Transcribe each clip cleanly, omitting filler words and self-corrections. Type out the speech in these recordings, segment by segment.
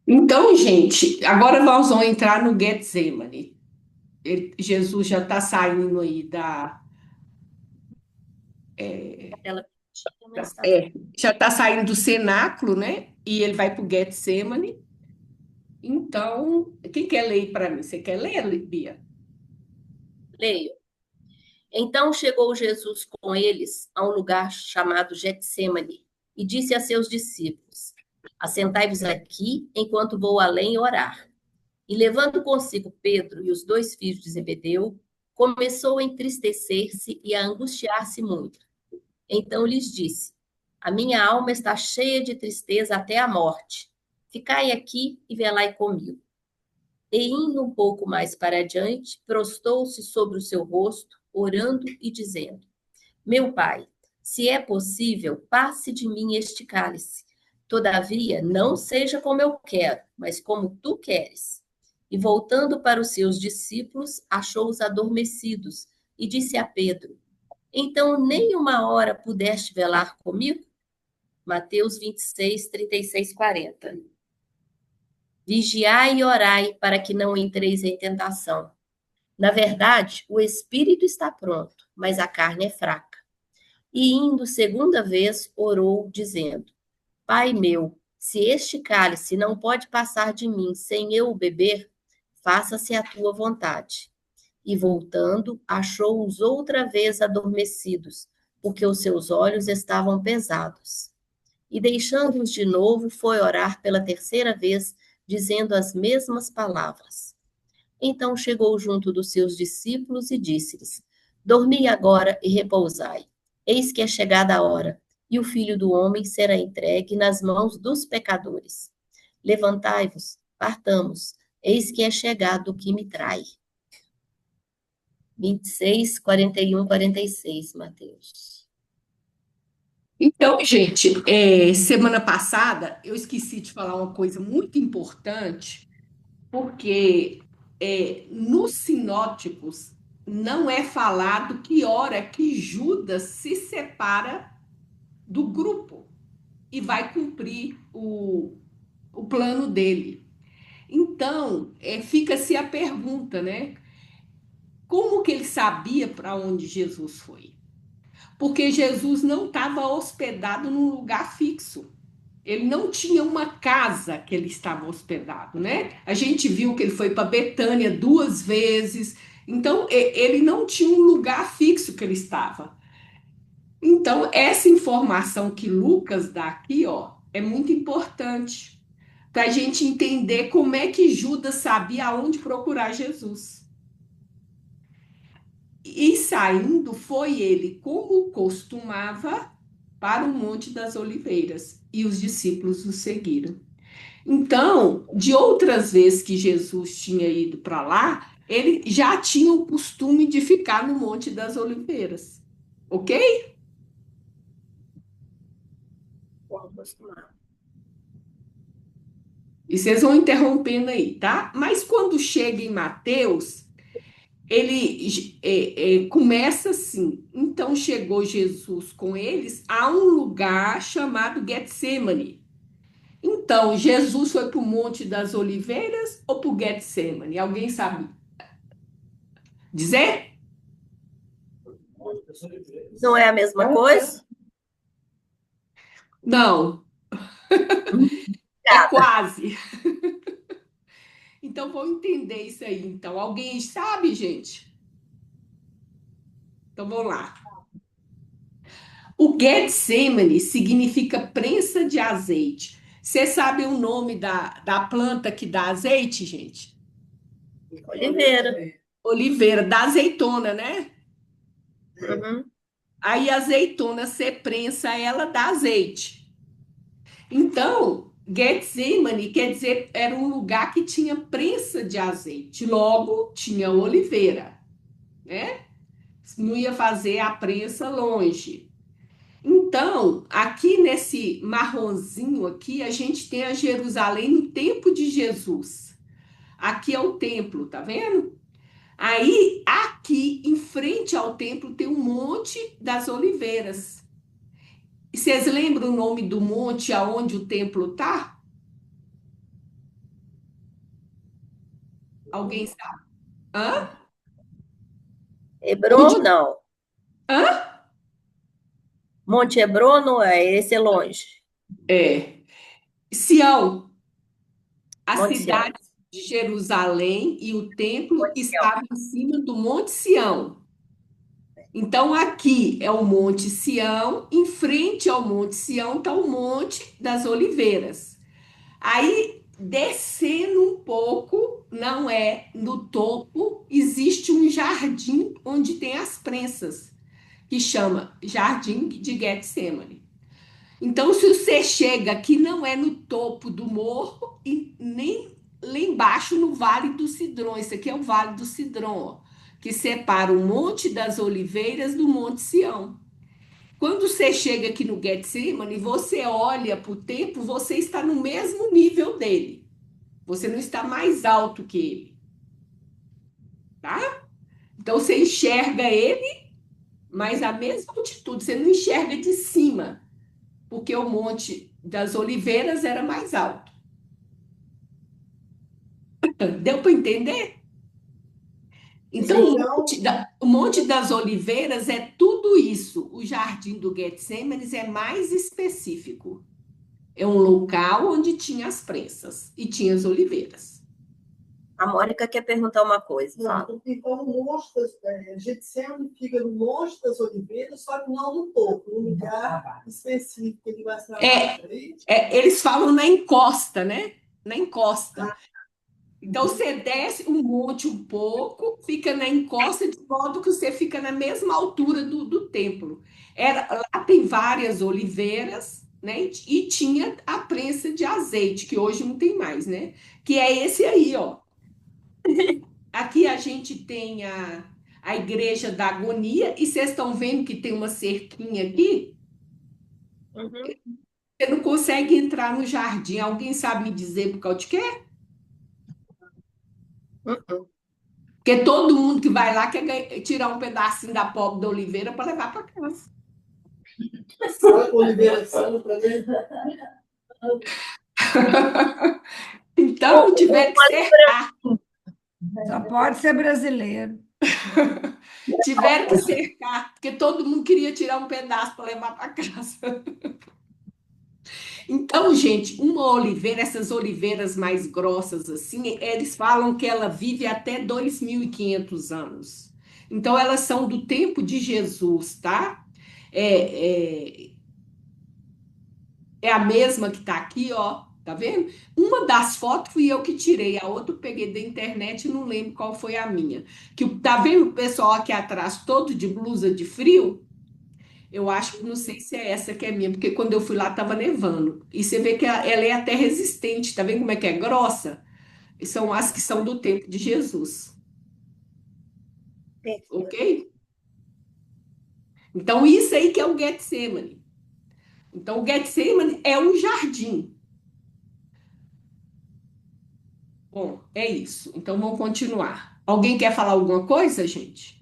Então, gente, agora nós vamos entrar no Getsemane. Jesus já está saindo aí Ela tinha, mas está. já está saindo do cenáculo, né? E ele vai para o Getsemane. Então, quem quer ler para mim? Você quer ler, Bia? Leio. Então chegou Jesus com eles a um lugar chamado Getsemane e disse a seus discípulos: Assentai-vos aqui enquanto vou além orar. E levando consigo Pedro e os dois filhos de Zebedeu, começou a entristecer-se e a angustiar-se muito. Então lhes disse: A minha alma está cheia de tristeza até a morte. Ficai aqui e velai comigo. E indo um pouco mais para adiante, prostou-se sobre o seu rosto, orando e dizendo: Meu pai, se é possível, passe de mim este cálice. Todavia, não seja como eu quero, mas como tu queres. E voltando para os seus discípulos, achou-os adormecidos e disse a Pedro: Então nem uma hora pudeste velar comigo? Mateus 26, 36, 40. Vigiai e orai para que não entreis em tentação. Na verdade, o espírito está pronto, mas a carne é fraca. E indo segunda vez, orou, dizendo: Pai meu, se este cálice não pode passar de mim sem eu o beber, faça-se a tua vontade. E voltando, achou-os outra vez adormecidos, porque os seus olhos estavam pesados. E deixando-os de novo, foi orar pela terceira vez, dizendo as mesmas palavras. Então chegou junto dos seus discípulos e disse-lhes: Dormi agora e repousai. Eis que é chegada a hora, e o filho do homem será entregue nas mãos dos pecadores. Levantai-vos, partamos, eis que é chegado o que me trai. 26, 41, 46, Mateus. Então, gente, semana passada eu esqueci de falar uma coisa muito importante, porque nos sinóticos não é falado que hora que Judas se separa do grupo e vai cumprir o plano dele. Então, fica-se a pergunta, né? Como que ele sabia para onde Jesus foi? Porque Jesus não estava hospedado num lugar fixo. Ele não tinha uma casa que ele estava hospedado, né? A gente viu que ele foi para Betânia duas vezes. Então, ele não tinha um lugar fixo que ele estava. Então, essa informação que Lucas dá aqui, ó, é muito importante para a gente entender como é que Judas sabia aonde procurar Jesus. E saindo, foi ele, como costumava, para o Monte das Oliveiras, e os discípulos o seguiram. Então, de outras vezes que Jesus tinha ido para lá, ele já tinha o costume de ficar no Monte das Oliveiras, ok? Bom, acostumado. E vocês vão interrompendo aí, tá? Mas quando chega em Mateus, ele começa assim. Então chegou Jesus com eles a um lugar chamado Getsemane. Então, Jesus foi para o Monte das Oliveiras ou para o Getsemane? Alguém sabe dizer? Não é a mesma coisa? Não, é Obrigada. quase. Então, vou entender isso aí. Então, alguém sabe, gente? Então, vamos lá. O Getsemane significa prensa de azeite. Você sabe o nome da planta que dá azeite, gente? Oliveira. Oliveira, da azeitona, né? Uhum. Aí a azeitona, você prensa ela, dá azeite. Então, Getsemane quer dizer, era um lugar que tinha prensa de azeite. Logo, tinha oliveira, né? Não ia fazer a prensa longe. Então, aqui nesse marronzinho aqui, a gente tem a Jerusalém no tempo de Jesus. Aqui é o templo, tá vendo? Aí, aqui em frente ao templo tem o Monte das Oliveiras. E vocês lembram o nome do monte aonde o templo tá? Alguém sabe? Hã? O de... Hebron, não. Hã? Monte Hebron, não é. Esse é longe. É. Sião, a Monte Sião. cidade de Jerusalém e o templo Monte Sião. estavam em cima do Monte Sião. Então, aqui é o Monte Sião, em frente ao Monte Sião está o Monte das Oliveiras. Aí, descendo um pouco, não é no topo, existe um jardim onde tem as prensas, que chama Jardim de Getsemane. Então, se você chega aqui, não é no topo do morro e nem lá embaixo no Vale do Cidrão. Esse aqui é o Vale do Cidrão, ó, que separa o Monte das Oliveiras do Monte Sião. Quando você chega aqui no Getsemane, você olha para o tempo, você está no mesmo nível dele. Você não está mais alto que ele, tá? Então você enxerga ele, mas a mesma altitude, você não enxerga de cima, porque o Monte das Oliveiras era mais alto. Deu para entender? Então, Sim. O Monte das Oliveiras é tudo isso. O Jardim do Getsemane é mais específico. É um local onde tinha as prensas e tinha as oliveiras. A Mônica quer perguntar uma coisa. Não, Fala. então o Monte das, Getsemane fica no Monte das Oliveiras, só que não no topo, no lugar específico que ele vai se É, trabalhar. eles falam na encosta, né? Na encosta. Então você desce o monte um pouco, fica na encosta, de modo que você fica na mesma altura do templo. Lá tem várias oliveiras, né? E tinha a prensa de azeite, que hoje não tem mais, né? Que é esse aí, ó. Aqui a gente tem a Igreja da Agonia, e vocês estão vendo que tem uma cerquinha aqui. Uhum. Você não consegue entrar no jardim. Alguém sabe me dizer por causa de quê? Uhum. Porque todo mundo que vai lá quer tirar um pedacinho da pobre da oliveira para levar para casa. Olha a Oliveira Sano para ver. Então, tiver que cercar. Só pode ser brasileiro. Tiveram que cercar, porque todo mundo queria tirar um pedaço para levar para casa. Então, gente, uma oliveira, essas oliveiras mais grossas assim, eles falam que ela vive até 2.500 anos. Então, elas são do tempo de Jesus, tá? É, é a mesma que tá aqui, ó. Tá vendo? Uma das fotos fui eu que tirei, a outra eu peguei da internet e não lembro qual foi a minha. Tá vendo o pessoal aqui atrás todo de blusa de frio? Eu acho que não sei se é essa que é minha, porque quando eu fui lá estava nevando. E você vê que ela é até resistente, tá vendo como é que é grossa? E são as que são do tempo de Jesus, ok? Então, isso aí que é o Getsemane. Então, o Getsemane é um jardim. Bom, é isso. Então, vamos continuar. Alguém quer falar alguma coisa, gente?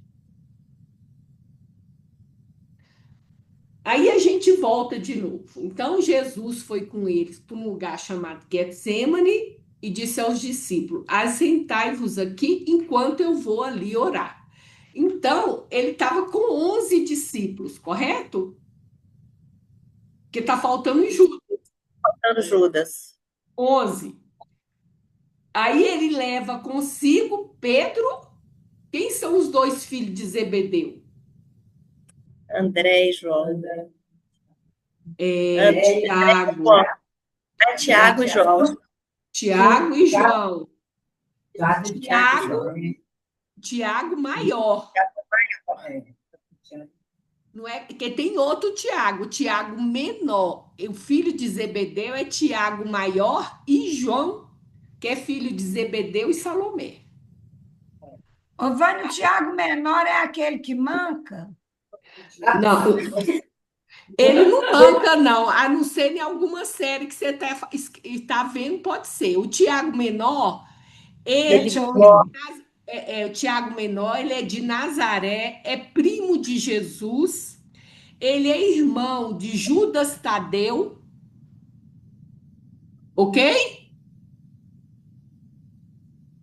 Aí a gente volta de novo. Então, Jesus foi com eles para um lugar chamado Getsemane e disse aos discípulos: assentai-vos aqui enquanto eu vou ali orar. Então, ele estava com 11 discípulos, correto? Porque está faltando Judas, Faltando Judas. 11. Aí ele leva consigo Pedro. Quem são os dois filhos de Zebedeu? André e João. Tiago, Tiago e João. Tiago e João. Tiago e João. Tiago maior. Não é, porque tem outro Tiago, Tiago menor. O filho de Zebedeu é Tiago maior e João, que é filho de Zebedeu e Salomé. Ô, Vânia, o Tiago menor é aquele que manca? Não, ele não manca, não. A não ser em alguma série que você está vendo, pode ser. O Tiago menor, ele, o Tiago menor, ele é de Nazaré, é primo de Jesus, ele é irmão de Judas Tadeu, ok?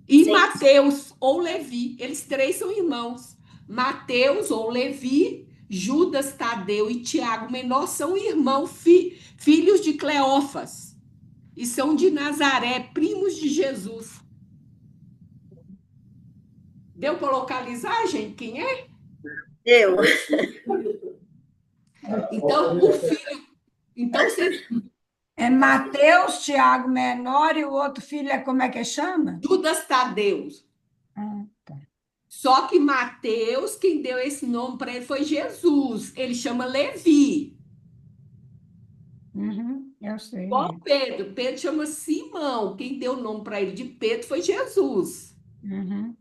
E Sim. Mateus ou Levi. Eles três são irmãos. Mateus ou Levi, Judas, Tadeu e Tiago menor são irmãos, filhos de Cleófas. E são de Nazaré, primos de Jesus. Deu para localizar, gente, quem é? Eu. Então, o filho. Então, vocês. É Mateus, Tiago menor, e o outro filho é como é que chama? Judas Tadeu. Ah, tá. Só que Mateus, quem deu esse nome para ele foi Jesus. Ele chama Levi. Uhum, eu sei. Igual Pedro. Pedro chama Simão. Quem deu o nome para ele de Pedro foi Jesus. Uhum.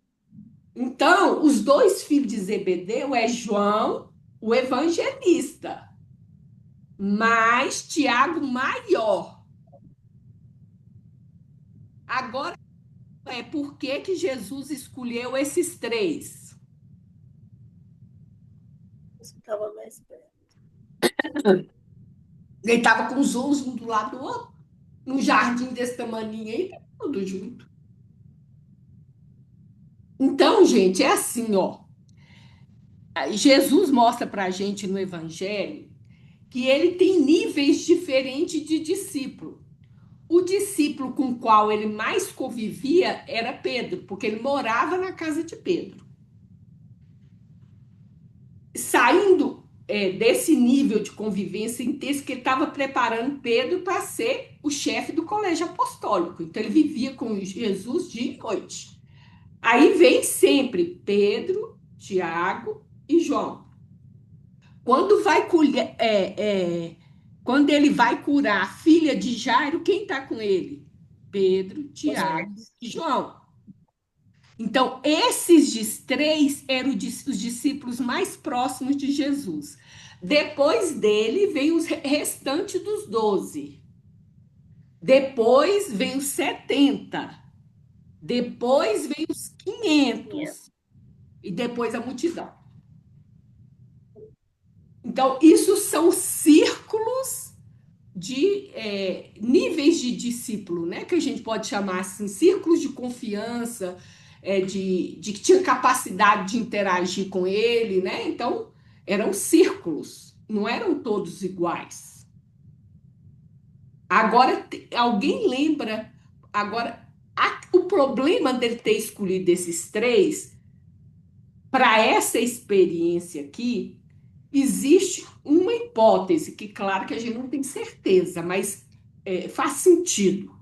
Então, os dois filhos de Zebedeu é João, o evangelista, mas Tiago maior. Agora, por que que Jesus escolheu esses três? Estava mais perto. Ele estava com os 11 um do lado do outro, num jardim desse tamaninho aí, tudo junto. Então, gente, é assim, ó. Jesus mostra para a gente no Evangelho que ele tem níveis diferentes de discípulo. O discípulo com o qual ele mais convivia era Pedro, porque ele morava na casa de Pedro. Saindo desse nível de convivência intenso, que ele estava preparando Pedro para ser o chefe do colégio apostólico. Então, ele vivia com Jesus dia e noite. Aí vem sempre Pedro, Tiago e João. Quando vai quando ele vai curar a filha de Jairo, quem está com ele? Pedro, Tiago e João. Então, esses três eram os discípulos mais próximos de Jesus. Depois dele vem os restantes dos 12. Depois vem os 70. Depois vem os 500. E depois a multidão. Então, isso são círculos de níveis de discípulo, né? Que a gente pode chamar assim, círculos de confiança, de que tinha capacidade de interagir com ele, né? Então, eram círculos, não eram todos iguais. Agora, alguém lembra? Agora, o problema dele ter escolhido esses três, para essa experiência aqui, existe uma hipótese, que claro que a gente não tem certeza, mas faz sentido.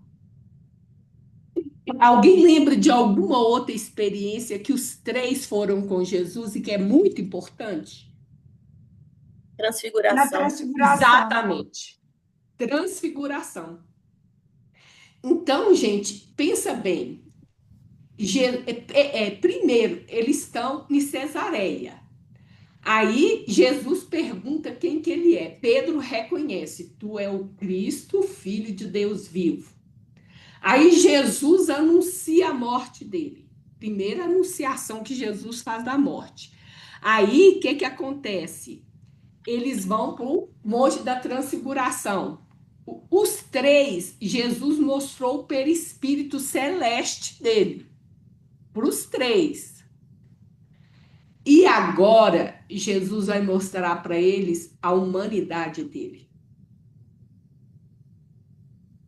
Alguém lembra de alguma outra experiência que os três foram com Jesus e que é muito importante? Na Transfiguração. transfiguração. Exatamente. Transfiguração. Então, gente, pensa bem. Primeiro, eles estão em Cesareia. Aí Jesus pergunta quem que ele é. Pedro reconhece: tu é o Cristo, filho de Deus vivo. Aí Jesus anuncia a morte dele. Primeira anunciação que Jesus faz da morte. Aí, o que que acontece? Eles vão para o Monte da Transfiguração. Os três, Jesus mostrou o perispírito celeste dele. Para os três. E agora, Jesus vai mostrar para eles a humanidade dele.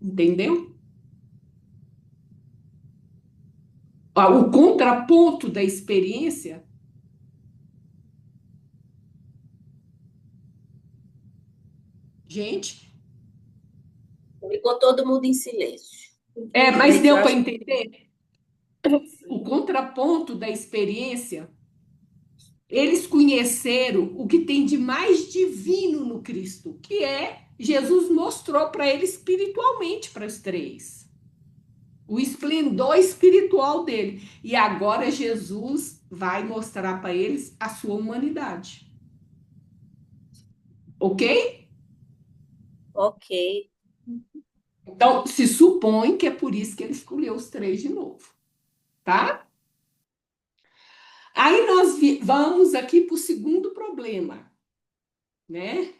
Entendeu? O contraponto da experiência. Gente, Ficou todo mundo em silêncio. mas deu para entender? O contraponto da experiência, eles conheceram o que tem de mais divino no Cristo, que é Jesus mostrou para eles espiritualmente, para os três. O esplendor espiritual dele. E agora Jesus vai mostrar para eles a sua humanidade. Ok? Ok. Então, se supõe que é por isso que ele escolheu os três de novo. Tá? Aí nós vamos aqui para o segundo problema, né?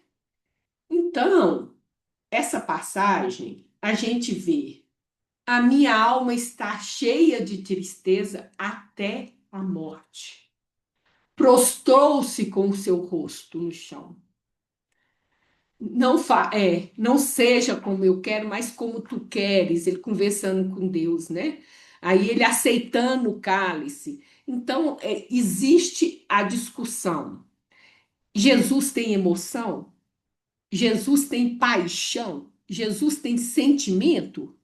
Então, essa passagem, a gente vê a minha alma está cheia de tristeza até a morte. Prostrou-se com o seu rosto no chão. Não seja como eu quero, mas como tu queres. Ele conversando com Deus, né? Aí ele aceitando o cálice. Então, existe a discussão. Jesus tem emoção? Jesus tem paixão? Jesus tem sentimento?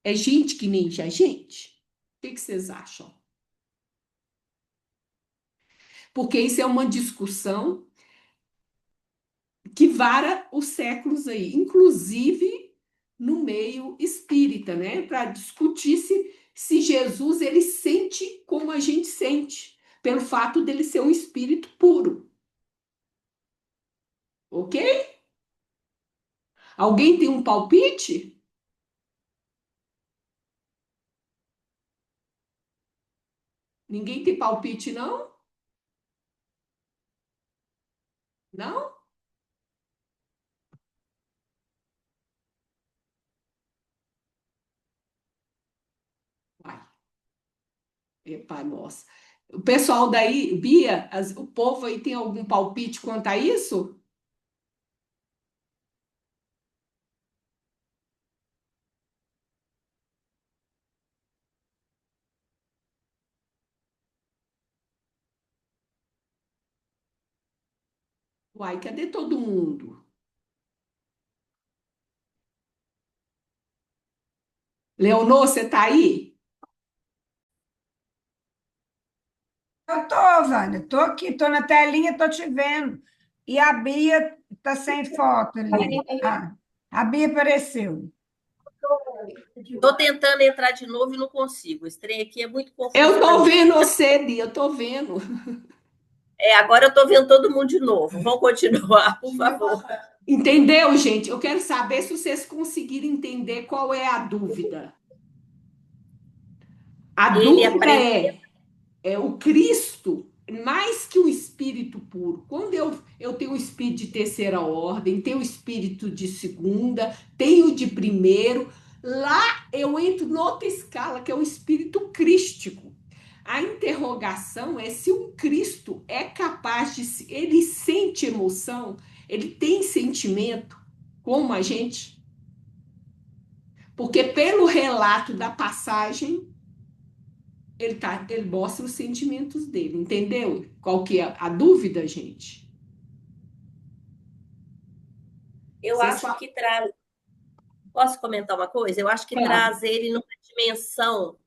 É gente que nem a gente? O que vocês acham? Porque isso é uma discussão que vara os séculos aí, inclusive no meio espírita, né? Para discutir se Jesus ele sente como a gente sente, pelo fato dele ser um espírito puro, ok? Alguém tem um palpite? Ninguém tem palpite, não? Não? Vai. Epa, nossa. O pessoal daí, Bia, o povo aí tem algum palpite quanto a isso? Uai, cadê todo mundo? Leonor, você tá aí? Eu tô, Vânia, tô aqui, tô na telinha, tô te vendo. E a Bia tá sem foto ali. Ah, a Bia apareceu. Estou tentando entrar de novo e não consigo. Esse trem aqui é muito Eu confuso para tô mim. vendo você, Bia, eu tô vendo. Agora eu estou vendo todo mundo de novo. Vamos continuar, por favor. Entendeu, gente? Eu quero saber se vocês conseguiram entender qual é a dúvida. A Ele dúvida apresenta. é o Cristo, mais que o espírito puro. Quando eu tenho o espírito de terceira ordem, tenho o espírito de segunda, tenho de primeiro, lá eu entro noutra escala, que é o espírito crístico. A interrogação é se um Cristo é capaz de. Ele sente emoção, ele tem sentimento, como a gente. Porque pelo relato da passagem, ele mostra os sentimentos dele, entendeu? Qual que é a dúvida, gente? Eu Vocês acho falam. que traz. Posso comentar uma coisa? Eu acho que Claro. traz ele numa dimensão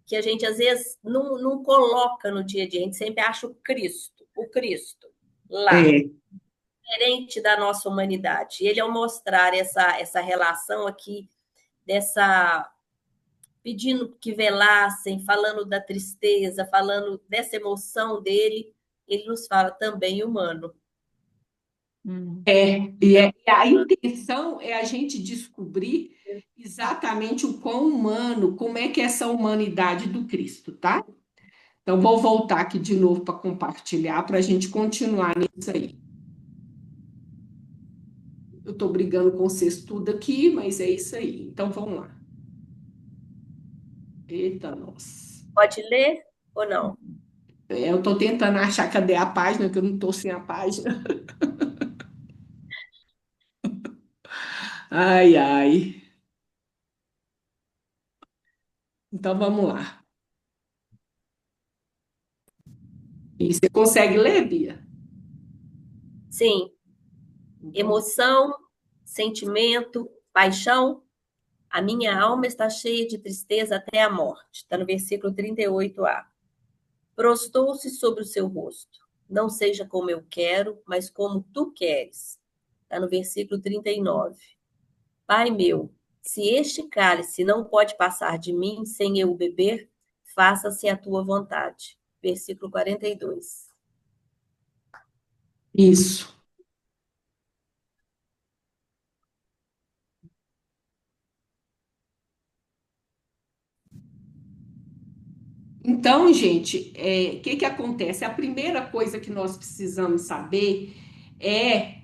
que a gente às vezes não coloca no dia a dia. A gente sempre acha o Cristo, lá, É, diferente da nossa humanidade. E ele, ao mostrar essa relação aqui, dessa pedindo que velassem, falando da tristeza, falando dessa emoção dele, ele nos fala também humano. e a intenção é a gente descobrir exatamente o quão humano, como é que é essa humanidade do Cristo, tá? Então, vou voltar aqui de novo para compartilhar, para a gente continuar nisso aí. Eu estou brigando com vocês tudo aqui, mas é isso aí. Então, vamos lá. Eita, nossa. Pode ler ou não? Eu estou tentando achar cadê a página, que eu não estou sem a página. Ai, ai. Então, vamos lá. E você consegue ler, Bia? Sim, Então, emoção, sentimento, paixão. A minha alma está cheia de tristeza até a morte. Está no versículo 38a. Prostou-se sobre o seu rosto. Não seja como eu quero, mas como tu queres. Está no versículo 39. Pai meu, se este cálice não pode passar de mim sem eu o beber, faça-se a tua vontade. Versículo 42. isso. Então, gente, o que que acontece? A primeira coisa que nós precisamos saber é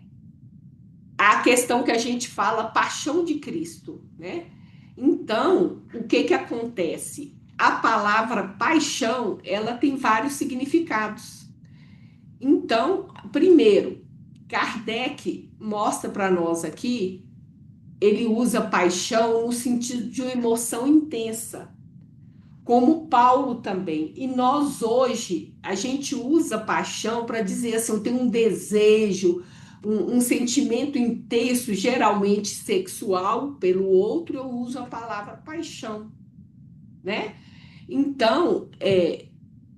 a questão que a gente fala paixão de Cristo, né? Então, o que que acontece? A palavra paixão, ela tem vários significados. Então, primeiro, Kardec mostra para nós aqui, ele usa paixão no sentido de uma emoção intensa, como Paulo também. E nós hoje, a gente usa paixão para dizer assim, eu tenho um desejo, um sentimento intenso, geralmente sexual, pelo outro, eu uso a palavra paixão, né? Então,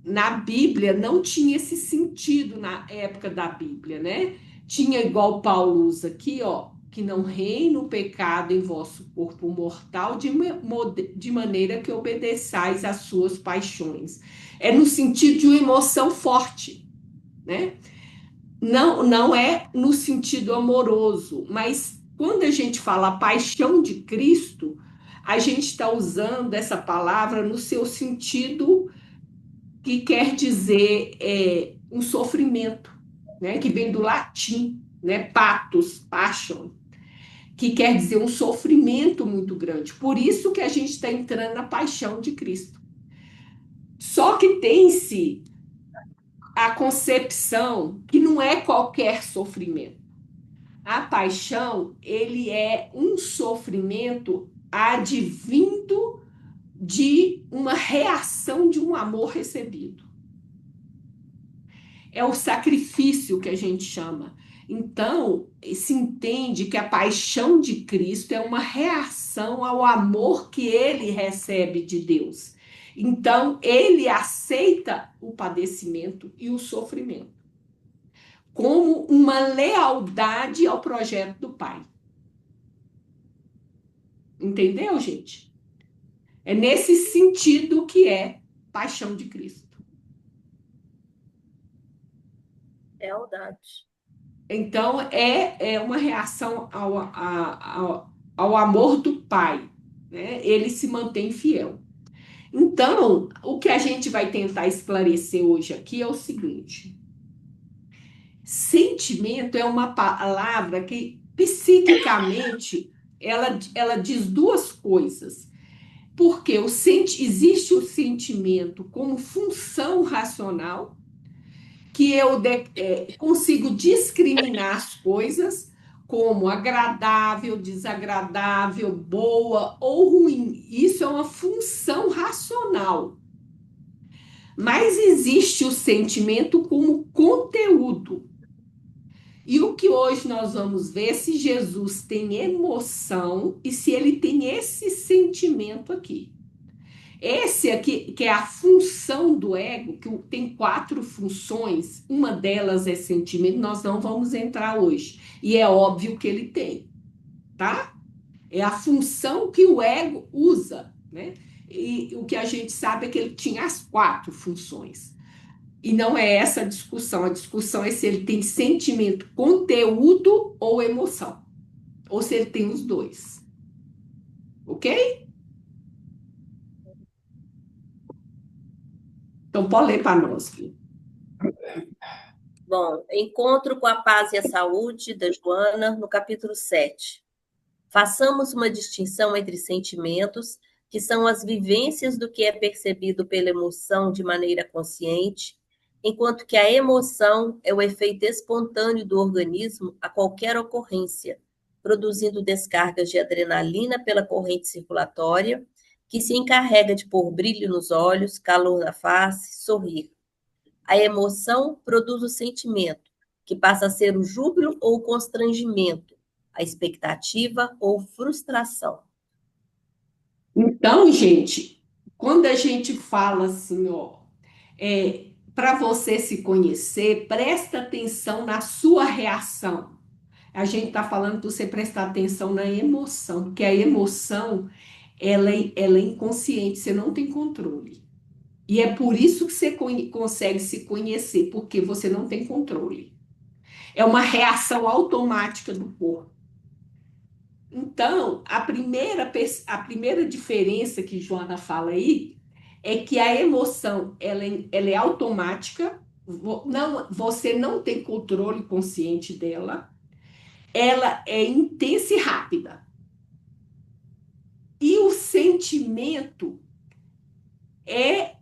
na Bíblia não tinha esse sentido na época da Bíblia, né? Tinha igual Paulo usa aqui, ó, que não reine o pecado em vosso corpo mortal, de maneira que obedeçais às suas paixões. É no sentido de uma emoção forte, né? Não, não é no sentido amoroso, mas quando a gente fala paixão de Cristo, a gente está usando essa palavra no seu sentido que quer dizer um sofrimento, né? Que vem do latim, né? Pathos, passion, que quer dizer um sofrimento muito grande. Por isso que a gente está entrando na paixão de Cristo. Só que tem-se a concepção que não é qualquer sofrimento. A paixão, ele é um sofrimento advindo de uma reação de um amor recebido. É o sacrifício que a gente chama. Então, se entende que a paixão de Cristo é uma reação ao amor que ele recebe de Deus. Então, ele aceita o padecimento e o sofrimento como uma lealdade ao projeto do Pai. Entendeu, gente? É nesse sentido que é paixão de Cristo. Lealdade. Então, é uma reação ao amor do Pai, né? Ele se mantém fiel. Então, o que a gente vai tentar esclarecer hoje aqui é o seguinte: sentimento é uma palavra que, psiquicamente, ela diz duas coisas. Porque existe o sentimento como função racional, que eu consigo discriminar as coisas como agradável, desagradável, boa ou ruim. Isso é uma função racional. Mas existe o sentimento como conteúdo. E o que hoje nós vamos ver é se Jesus tem emoção e se ele tem esse sentimento aqui. Esse aqui, que é a função do ego, que tem 4 funções, uma delas é sentimento, nós não vamos entrar hoje. E é óbvio que ele tem, tá? É a função que o ego usa, né? E o que a gente sabe é que ele tinha as 4 funções. E não é essa a discussão é se ele tem sentimento, conteúdo ou emoção. Ou se ele tem os dois. Ok? Então, pode ler para nós, filho. Bom, Encontro com a Paz e a Saúde, da Joana, no capítulo 7. Façamos uma distinção entre sentimentos, que são as vivências do que é percebido pela emoção de maneira consciente, enquanto que a emoção é o efeito espontâneo do organismo a qualquer ocorrência, produzindo descargas de adrenalina pela corrente circulatória, que se encarrega de pôr brilho nos olhos, calor na face, sorrir. A emoção produz o sentimento, que passa a ser o júbilo ou o constrangimento, a expectativa ou frustração. Então, gente, quando a gente fala assim, ó, para você se conhecer, presta atenção na sua reação. A gente está falando para você prestar atenção na emoção, porque a emoção, ela é inconsciente, você não tem controle. E é por isso que você consegue se conhecer, porque você não tem controle. É uma reação automática do corpo. Então, a primeira diferença que Joana fala aí é que a emoção ela é automática, você não tem controle consciente dela, ela é intensa e rápida. E o sentimento é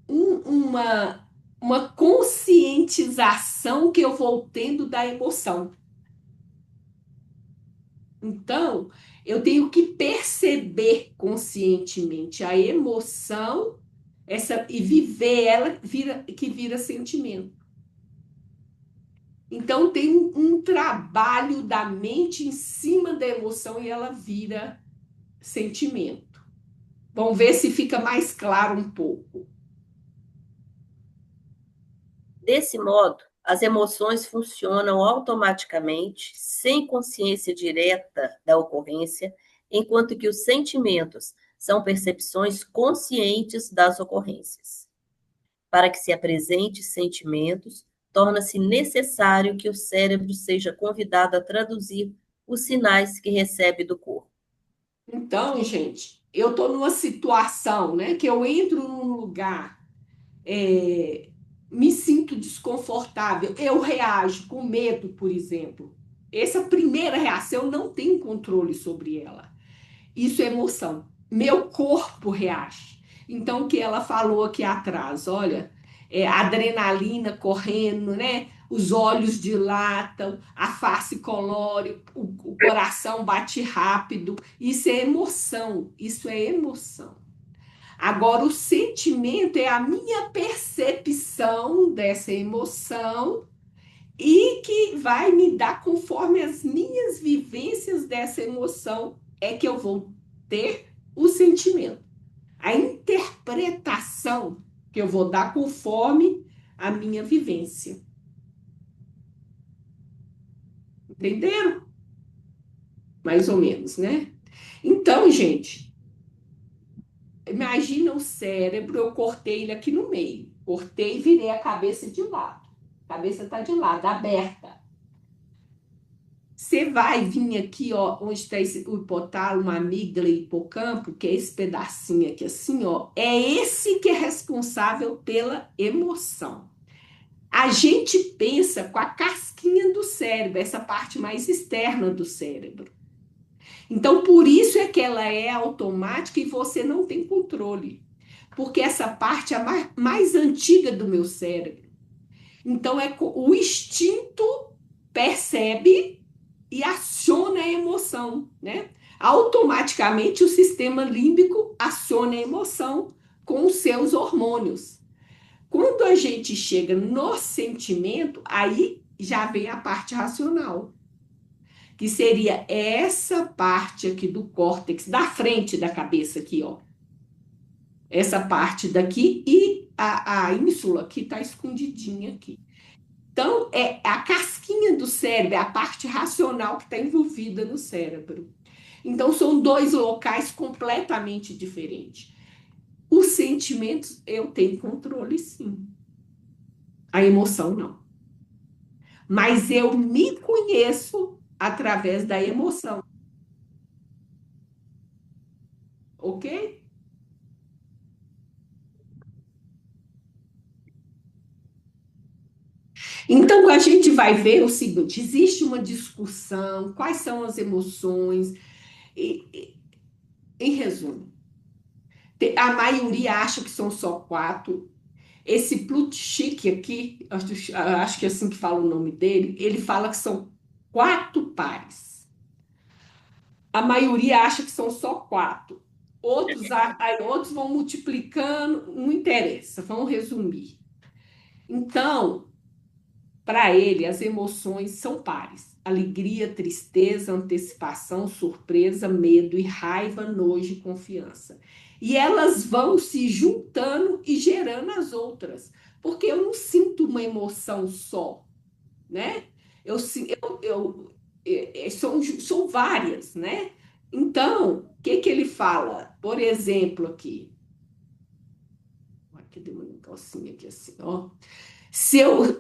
uma conscientização que eu vou tendo da emoção. Então, eu tenho que perceber conscientemente a emoção, e viver ela que vira sentimento. Então, tem um trabalho da mente em cima da emoção e ela vira sentimento. Vamos ver se fica mais claro um pouco. Desse modo, as emoções funcionam automaticamente, sem consciência direta da ocorrência, enquanto que os sentimentos são percepções conscientes das ocorrências. Para que se apresente sentimentos, torna-se necessário que o cérebro seja convidado a traduzir os sinais que recebe do corpo. Então, gente, eu estou numa situação, né, que eu entro num lugar, me sinto desconfortável, eu reajo com medo, por exemplo. Essa primeira reação, eu não tenho controle sobre ela. Isso é emoção. Meu corpo reage. Então, o que ela falou aqui atrás, olha, adrenalina correndo, né? Os olhos dilatam, a face colore, o coração bate rápido. Isso é emoção. Isso é emoção. Agora, o sentimento é a minha percepção dessa emoção e que vai me dar conforme as minhas vivências dessa emoção é que eu vou ter o sentimento. A interpretação que eu vou dar conforme a minha vivência. Entenderam? Mais ou menos, né? Então, gente, imagina o cérebro, eu cortei ele aqui no meio. Cortei e virei a cabeça de lado. A cabeça está de lado, aberta. Você vai vir aqui, ó, onde está o hipotálamo, amígdala e hipocampo, que é esse pedacinho aqui assim, ó, é esse que é responsável pela emoção. A gente pensa com a casquinha do cérebro, essa parte mais externa do cérebro. Então, por isso é que ela é automática e você não tem controle. Porque essa parte é a mais antiga do meu cérebro. Então, o instinto percebe e aciona a emoção, né? Automaticamente o sistema límbico aciona a emoção com os seus hormônios. Quando a gente chega no sentimento, aí já vem a parte racional, que seria essa parte aqui do córtex, da frente da cabeça aqui, ó. Essa parte daqui e a ínsula que está escondidinha aqui. Então, é a casquinha do cérebro, é a parte racional que está envolvida no cérebro. Então, são dois locais completamente diferentes. Os sentimentos, eu tenho controle, sim. A emoção, não. Mas eu me conheço através da emoção. Ok? Então, a gente vai ver o seguinte: existe uma discussão, quais são as emoções, em resumo, a maioria acha que são só quatro. Esse Plutchik aqui, acho que é assim que fala o nome dele, ele fala que são quatro pares. A maioria acha que são só quatro. Outros vão multiplicando, não interessa, vamos resumir. Então, para ele, as emoções são pares: alegria, tristeza, antecipação, surpresa, medo e raiva, nojo e confiança. E elas vão se juntando e gerando as outras, porque eu não sinto uma emoção só, né? São várias, né? Então, o que ele fala? Por exemplo, aqui. Aqui deu um negocinho aqui assim, ó.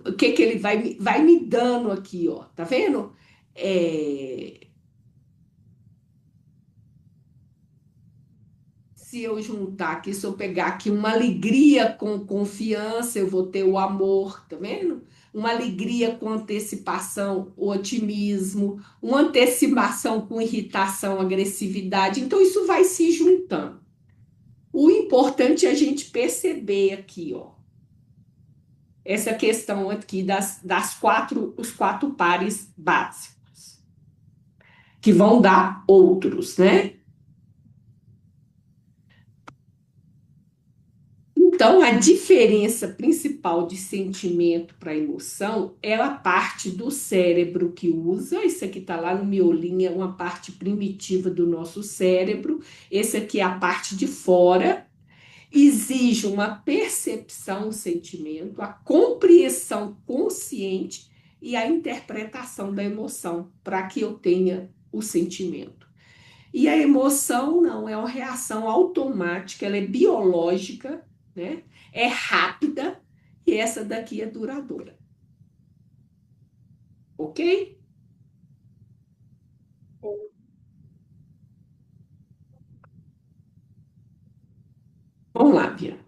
O que ele vai me dando aqui, ó, tá vendo? Se eu juntar aqui, se eu pegar aqui uma alegria com confiança, eu vou ter o amor, tá vendo? uma alegria com antecipação, o otimismo, uma antecipação com irritação, agressividade. Então, isso vai se juntando. O importante é a gente perceber aqui, ó, essa questão aqui os quatro pares básicos, que vão dar outros, né? Então, a diferença principal de sentimento para emoção é a parte do cérebro que usa. Isso aqui está lá no miolinho, é uma parte primitiva do nosso cérebro. Esse aqui é a parte de fora. Exige uma percepção, o sentimento, a compreensão consciente e a interpretação da emoção para que eu tenha o sentimento. E a emoção não, é uma reação automática, ela é biológica, né? É rápida e essa daqui é duradoura. Ok? Vamos lá, Bia.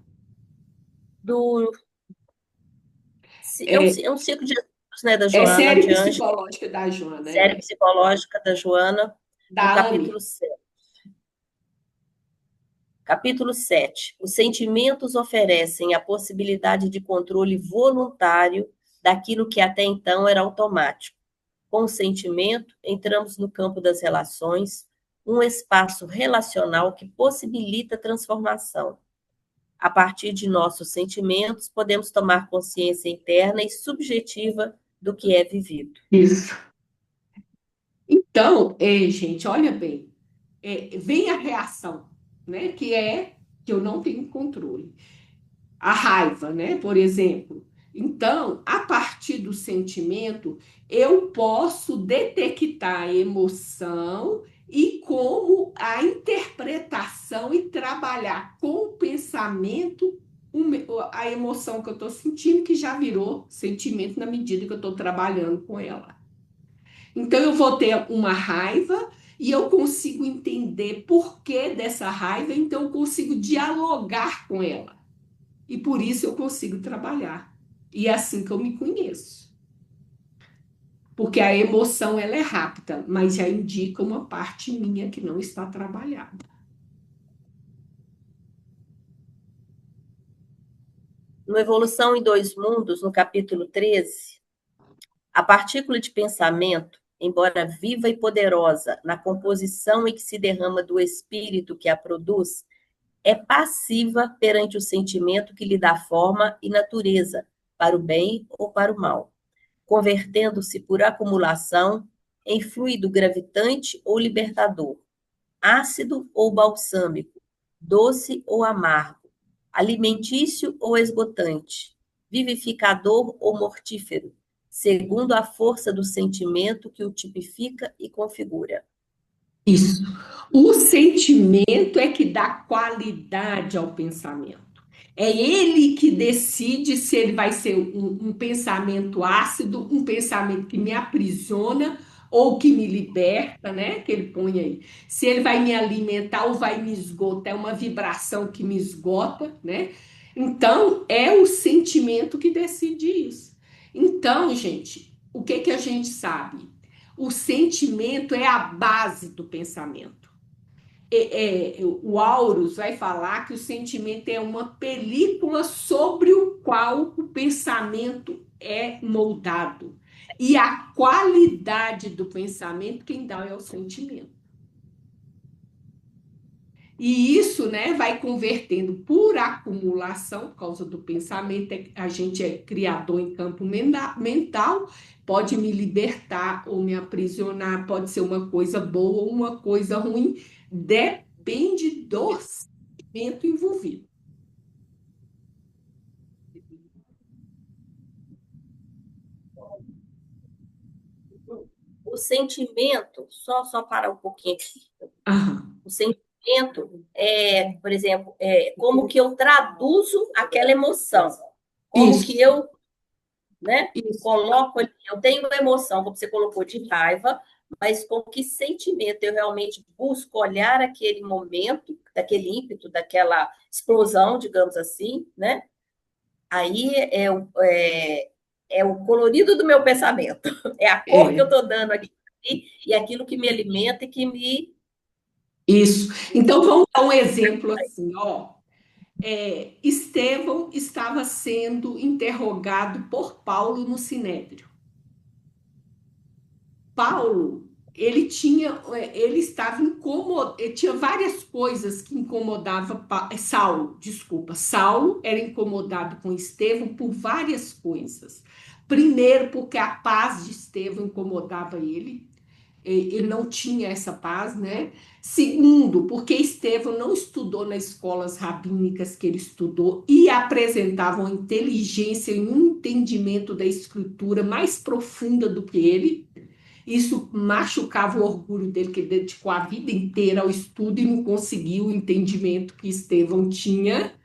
É um ciclo de estudos, né, da É Joana série de Ângelo, psicológica da Joana, série psicológica da Joana, no da capítulo AME. 7. Capítulo 7. Os sentimentos oferecem a possibilidade de controle voluntário daquilo que até então era automático. Com o sentimento, entramos no campo das relações, um espaço relacional que possibilita transformação. A partir de nossos sentimentos, podemos tomar consciência interna e subjetiva do que é vivido. Isso. Então, gente, olha bem, vem a reação, né? Que eu não tenho controle. A raiva, né? Por exemplo. Então, a partir do sentimento, eu posso detectar a emoção e como a interpretação e trabalhar com o pensamento a emoção que eu estou sentindo, que já virou sentimento na medida que eu estou trabalhando com ela. Então, eu vou ter uma raiva e eu consigo entender por que dessa raiva, então eu consigo dialogar com ela. E por isso eu consigo trabalhar. E é assim que eu me conheço. Porque a emoção, ela é rápida, mas já indica uma parte minha que não está trabalhada. No Evolução em Dois Mundos, no capítulo 13, a partícula de pensamento, embora viva e poderosa na composição em que se derrama do espírito que a produz, é passiva perante o sentimento que lhe dá forma e natureza, para o bem ou para o mal, convertendo-se por acumulação em fluido gravitante ou libertador, ácido ou balsâmico, doce ou amargo, alimentício ou esgotante, vivificador ou mortífero, segundo a força do sentimento que o tipifica e configura. Isso. O sentimento é que dá qualidade ao pensamento. É ele que decide se ele vai ser um pensamento ácido, um pensamento que me aprisiona ou que me liberta, né? Que ele põe aí. Se ele vai me alimentar ou vai me esgotar, é uma vibração que me esgota, né? Então, é o sentimento que decide isso. Então, gente, o que que a gente sabe? O sentimento é a base do pensamento. O Aurus vai falar que o sentimento é uma película sobre o qual o pensamento é moldado. E a qualidade do pensamento, quem dá é o sentimento. E isso, né, vai convertendo por acumulação, por causa do pensamento, a gente é criador em campo mental, pode me libertar ou me aprisionar, pode ser uma coisa boa ou uma coisa ruim, depende do sentimento envolvido. O sentimento, só parar um pouquinho aqui. Aham. O sentimento por exemplo, como que eu traduzo aquela emoção. Como Isso, que eu, né, isso. coloco ali, eu tenho uma emoção, como você colocou, de raiva, mas com que sentimento eu realmente busco olhar aquele momento, daquele ímpeto, daquela explosão, digamos assim, né? Aí É o colorido do meu pensamento. É a cor que eu É, estou dando aqui e aquilo que me alimenta e que me. isso. Então, vamos dar um exemplo assim, ó. Estevão estava sendo interrogado por Paulo no Sinédrio. Paulo, ele estava incomodado, tinha várias coisas que incomodavam Saulo, desculpa. Saulo era incomodado com Estevão por várias coisas. Primeiro, porque a paz de Estevão incomodava ele. Ele não tinha essa paz, né? Segundo, porque Estevão não estudou nas escolas rabínicas que ele estudou e apresentava uma inteligência e um entendimento da escritura mais profunda do que ele. Isso machucava o orgulho dele, que ele dedicou a vida inteira ao estudo e não conseguiu o entendimento que Estevão tinha.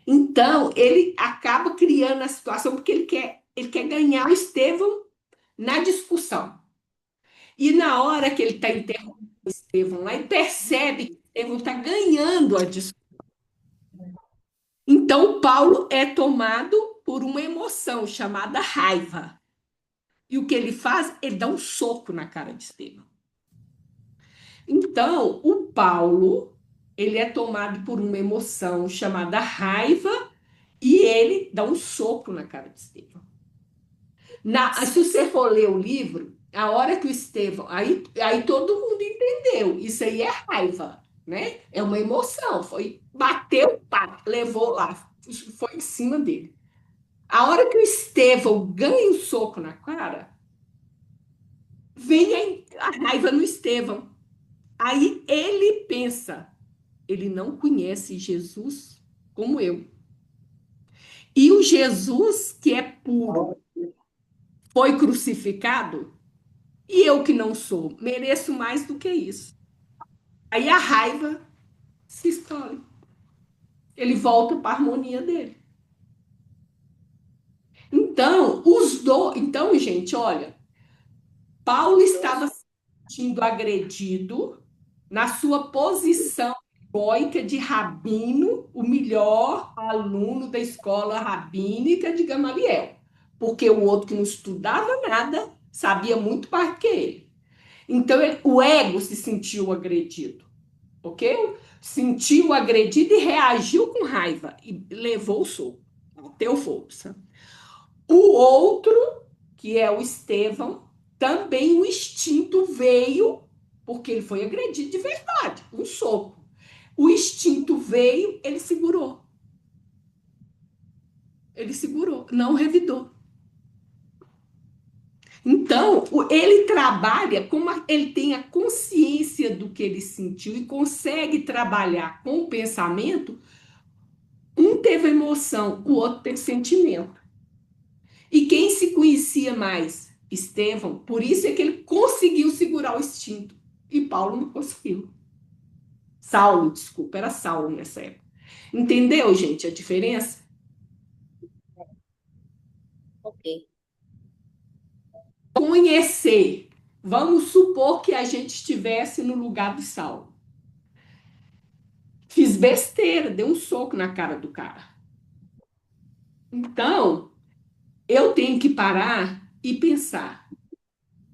Então, ele acaba criando a situação porque ele quer ganhar o Estevão na discussão. E na hora que ele está interrompendo o Estevão lá, ele percebe que o Estevão está ganhando a discussão. Então, Paulo é tomado por uma emoção chamada raiva. E o que ele faz? Ele dá um soco na cara de Estevão. Então, o Paulo, ele é tomado por uma emoção chamada raiva e ele dá um soco na cara de Estevão. Se você for ler o livro, a hora que o Estevão. Aí todo mundo entendeu. Isso aí é raiva, né? É uma emoção. Bateu, pá, levou lá, foi em cima dele. A hora que o Estevão ganha um soco na cara, vem a raiva no Estevão. Aí ele pensa, ele não conhece Jesus como eu. E o Jesus que é puro foi crucificado e eu que não sou, mereço mais do que isso. Aí a raiva se estoura. Ele volta para a harmonia dele. Então, gente, olha, Paulo estava se sentindo agredido na sua posição egóica de rabino, o melhor aluno da escola rabínica de Gamaliel, porque o outro que não estudava nada sabia muito mais que ele. Então, o ego se sentiu agredido, ok? Sentiu agredido e reagiu com raiva e levou o soco, bateu força. O outro, que é o Estevão, também o instinto veio, porque ele foi agredido de verdade, um soco. O instinto veio, ele segurou. Ele segurou, não revidou. Então, ele trabalha como ele tem a consciência do que ele sentiu e consegue trabalhar com o pensamento. Um teve emoção, o outro teve sentimento. E quem se conhecia mais? Estevão. Por isso é que ele conseguiu segurar o instinto. E Paulo não conseguiu. Saulo, desculpa, era Saulo nessa época. Entendeu, gente, a diferença? Ok. Conhecer. Vamos supor que a gente estivesse no lugar de Saulo. Fiz besteira, dei um soco na cara do cara. Então, eu tenho que parar e pensar.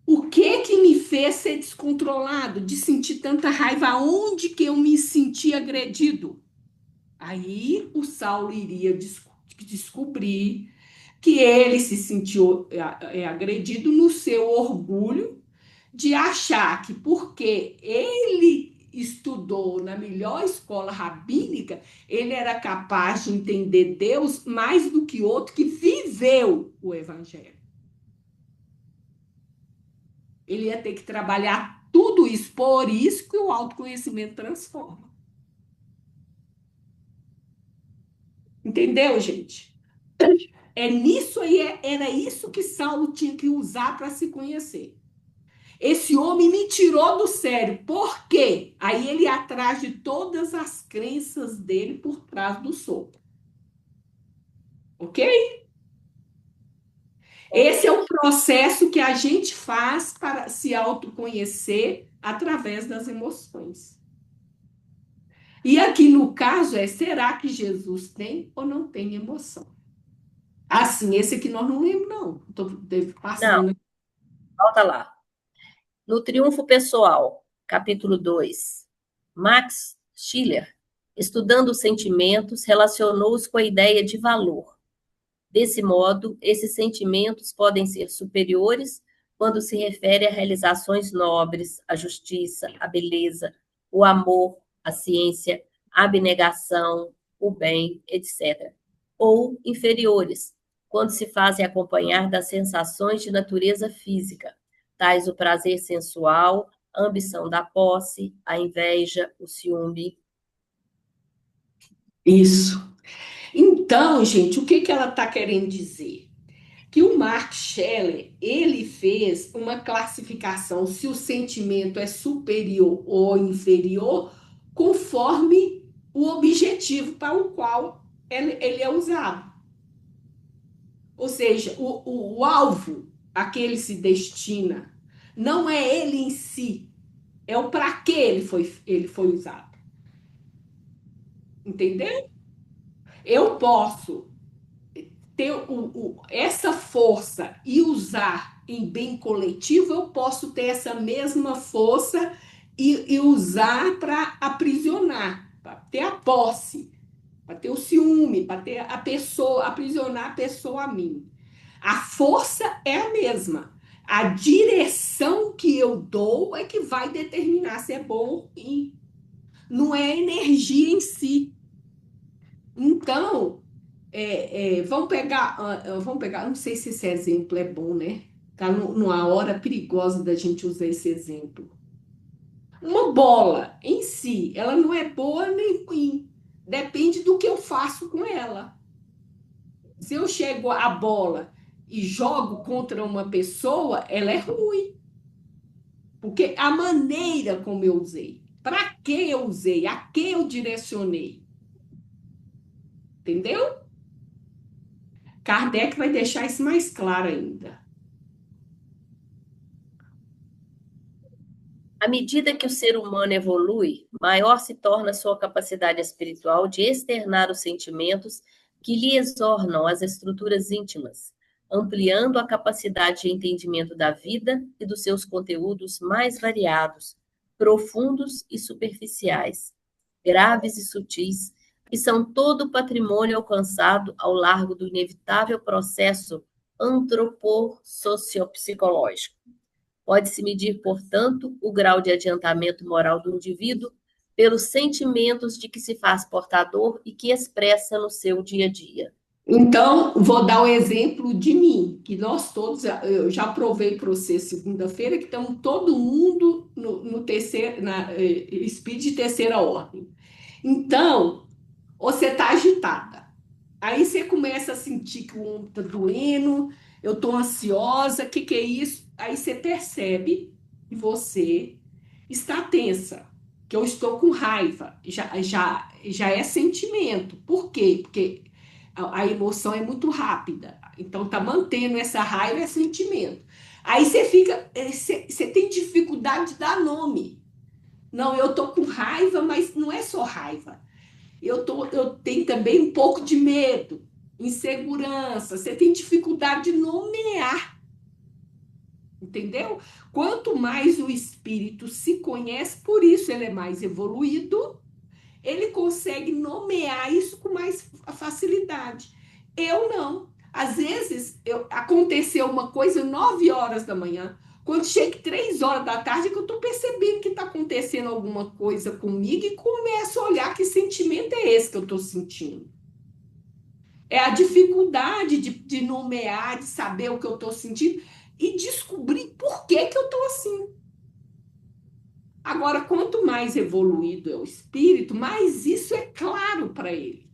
O que me fez ser descontrolado, de sentir tanta raiva? Onde que eu me senti agredido? Aí o Saulo iria descobrir que ele se sentiu agredido no seu orgulho de achar que porque ele estudou na melhor escola rabínica, ele era capaz de entender Deus mais do que outro que viveu o evangelho. Ele ia ter que trabalhar tudo isso, por isso que o autoconhecimento transforma. Entendeu, gente? Era isso que Saulo tinha que usar para se conhecer. Esse homem me tirou do sério. Por quê? Aí ele ia atrás de todas as crenças dele por trás do soco. Ok? Esse é o processo que a gente faz para se autoconhecer através das emoções. E aqui no caso será que Jesus tem ou não tem emoção? Assim, esse aqui nós não lemos, não. Estou Não, passando. volta lá. No Triunfo Pessoal, capítulo 2, Max Schiller, estudando os sentimentos, relacionou-os com a ideia de valor. Desse modo, esses sentimentos podem ser superiores quando se refere a realizações nobres, a justiça, a beleza, o amor, a ciência, a abnegação, o bem, etc. Ou inferiores, quando se fazem acompanhar das sensações de natureza física, tais o prazer sensual, a ambição da posse, a inveja, o ciúme. Isso. Então, gente, o que que ela está querendo dizer? Que o Mark Scheller, ele fez uma classificação se o sentimento é superior ou inferior, conforme o objetivo para o qual ele é usado. Ou seja, o alvo a que ele se destina não é ele em si, é o para que ele foi usado. Entendeu? Eu posso ter essa força e usar em bem coletivo, eu posso ter essa mesma força e usar para aprisionar, para ter a posse, para ter o ciúme, para ter a pessoa, aprisionar a pessoa a mim. A força é a mesma. A direção que eu dou é que vai determinar se é bom ou ruim. Não é a energia em si. Então, vamos pegar, não sei se esse exemplo é bom, né? Tá numa hora perigosa da gente usar esse exemplo. Uma bola em si, ela não é boa nem ruim. Depende do que eu faço com ela. Se eu chego a bola e jogo contra uma pessoa, ela é ruim. Porque a maneira como eu usei, para que eu usei, a que eu direcionei. Entendeu? Kardec vai deixar isso mais claro ainda. À medida que o ser humano evolui, maior se torna sua capacidade espiritual de externar os sentimentos que lhe exornam as estruturas íntimas, ampliando a capacidade de entendimento da vida e dos seus conteúdos mais variados, profundos e superficiais, graves e sutis, que são todo o patrimônio alcançado ao largo do inevitável processo antropossociopsicológico. Pode-se medir, portanto, o grau de adiantamento moral do indivíduo pelos sentimentos de que se faz portador e que expressa no seu dia a dia. Então, vou dar o exemplo de mim, que nós todos, eu já provei para você segunda-feira, que estamos todo mundo no terceiro, espírito de terceira ordem. Então, você está agitada. Aí você começa a sentir que o ombro está doendo, eu estou ansiosa, o que é isso? Aí você percebe que você está tensa, que eu estou com raiva. Já é sentimento. Por quê? Porque a emoção é muito rápida. Então, tá mantendo essa raiva é sentimento. Aí você fica, você tem dificuldade de dar nome. Não, eu tô com raiva, mas não é só raiva. Eu tenho também um pouco de medo, insegurança. Você tem dificuldade de nomear, entendeu? Quanto mais o espírito se conhece, por isso ele é mais evoluído, ele consegue nomear isso com mais facilidade. Eu não. Às vezes, aconteceu uma coisa 9 horas da manhã, quando chega 3 horas da tarde, que eu estou percebendo que está acontecendo alguma coisa comigo e começo a olhar que sentimento é esse que eu estou sentindo. É a dificuldade de nomear, de saber o que eu estou sentindo e descobrir por que eu estou assim. Agora, quanto mais evoluído é o espírito, mais isso é claro para ele.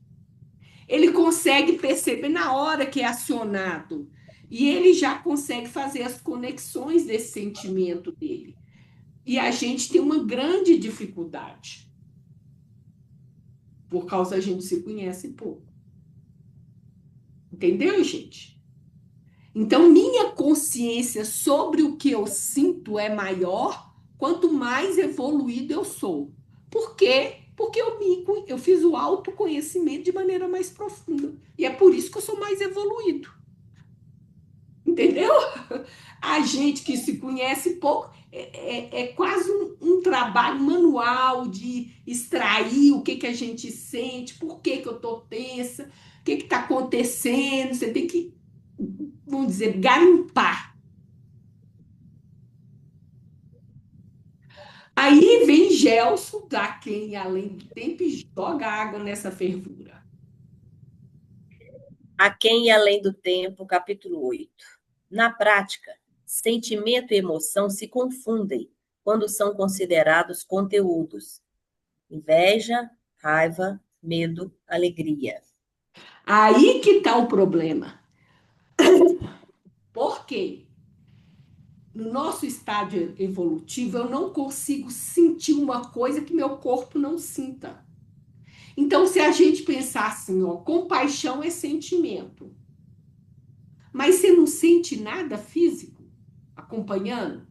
Ele consegue perceber na hora que é acionado. E ele já consegue fazer as conexões desse sentimento dele. E a gente tem uma grande dificuldade. Por causa a gente se conhece pouco. Entendeu, gente? Então, minha consciência sobre o que eu sinto é maior quanto mais evoluído eu sou. Por quê? Porque eu fiz o autoconhecimento de maneira mais profunda. E é por isso que eu sou mais evoluído. Entendeu? A gente que se conhece pouco é quase um trabalho manual de extrair o que a gente sente, por que eu estou tensa, o que está acontecendo. Você tem que, vamos dizer, garimpar. Aí vem Gelson, da quem além do tempo, e joga água nessa fervura. A quem e além do tempo, capítulo 8. Na prática, sentimento e emoção se confundem quando são considerados conteúdos. Inveja, raiva, medo, alegria. Aí que está o problema. Por quê? No nosso estágio evolutivo, eu não consigo sentir uma coisa que meu corpo não sinta. Então, se a gente pensar assim, ó, compaixão é sentimento, mas você não sente nada físico acompanhando?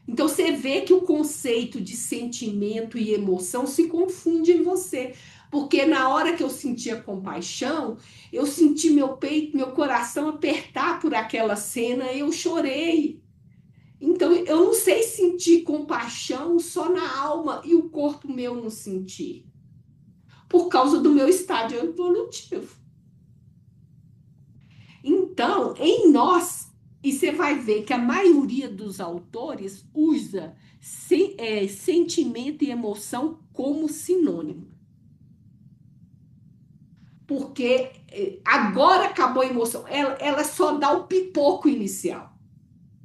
Então, você vê que o conceito de sentimento e emoção se confunde em você. Porque na hora que eu sentia compaixão, eu senti meu peito, meu coração apertar por aquela cena e eu chorei. Então, eu não sei sentir compaixão só na alma e o corpo meu não sentir, por causa do meu estágio evolutivo. Então, em nós, e você vai ver que a maioria dos autores usa sentimento e emoção como sinônimo. Porque agora acabou a emoção, ela só dá o pipoco inicial.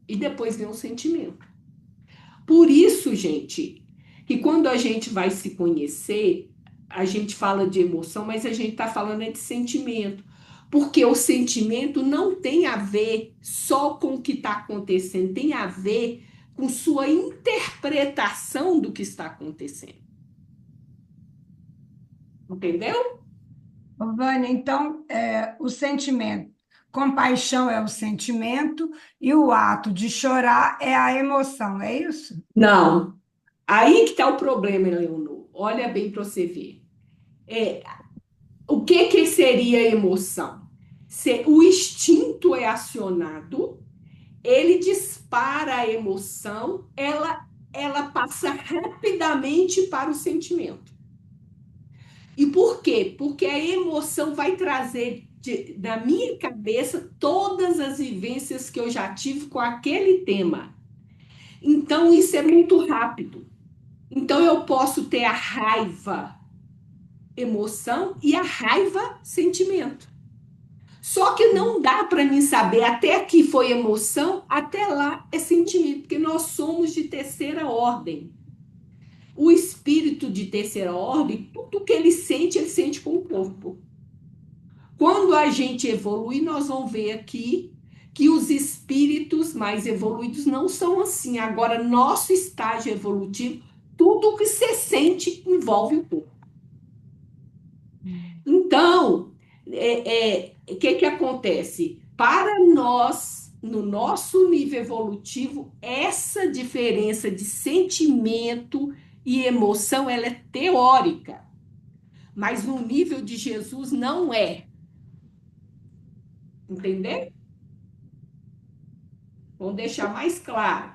E depois vem o sentimento. Por isso, gente, que quando a gente vai se conhecer, a gente fala de emoção, mas a gente está falando de sentimento. Porque o sentimento não tem a ver só com o que está acontecendo, tem a ver com sua interpretação do que está acontecendo. Entendeu? Ô, Vânia, então, o sentimento, compaixão é o sentimento e o ato de chorar é a emoção, é isso? Não. Aí que está o problema, Leonor. Olha bem para você ver. O que seria emoção? O instinto é acionado, ele dispara a emoção, ela passa rapidamente para o sentimento. E por quê? Porque a emoção vai trazer da minha cabeça todas as vivências que eu já tive com aquele tema. Então, isso é muito rápido. Então, eu posso ter a raiva, emoção, e a raiva, sentimento. Só que não dá para mim saber até aqui foi emoção, até lá é sentimento, porque nós somos de terceira ordem. O espírito de terceira ordem, tudo que ele sente com o corpo. Quando a gente evolui, nós vamos ver aqui que os espíritos mais evoluídos não são assim. Agora, nosso estágio evolutivo, tudo que você sente envolve o corpo. Então, o que acontece? Para nós, no nosso nível evolutivo, essa diferença de sentimento e emoção, ela é teórica. Mas no nível de Jesus não é. Entendeu? Vamos deixar mais claro.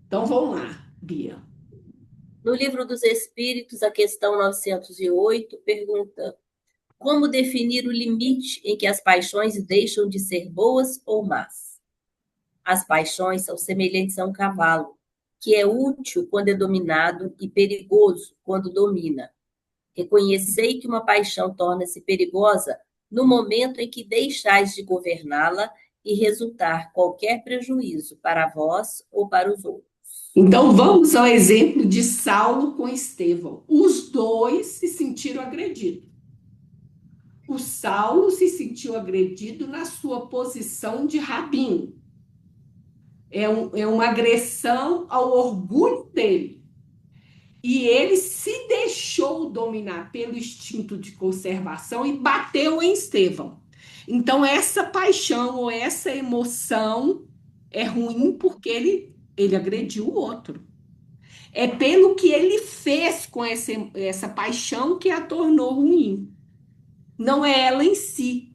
Então, vamos lá, Bia. No Livro dos Espíritos, a questão 908 pergunta: como definir o limite em que as paixões deixam de ser boas ou más? As paixões são semelhantes a um cavalo, que é útil quando é dominado e perigoso quando domina. Reconhecei que uma paixão torna-se perigosa no momento em que deixais de governá-la e resultar qualquer prejuízo para vós ou para os outros. Então, vamos ao exemplo de Saulo com Estevão. Os dois se sentiram agredidos. O Saulo se sentiu agredido na sua posição de rabino. É uma agressão ao orgulho dele. E ele se deixou dominar pelo instinto de conservação e bateu em Estevão. Então, essa paixão ou essa emoção é ruim porque ele agrediu o outro. É pelo que ele fez com essa paixão que a tornou ruim. Não é ela em si.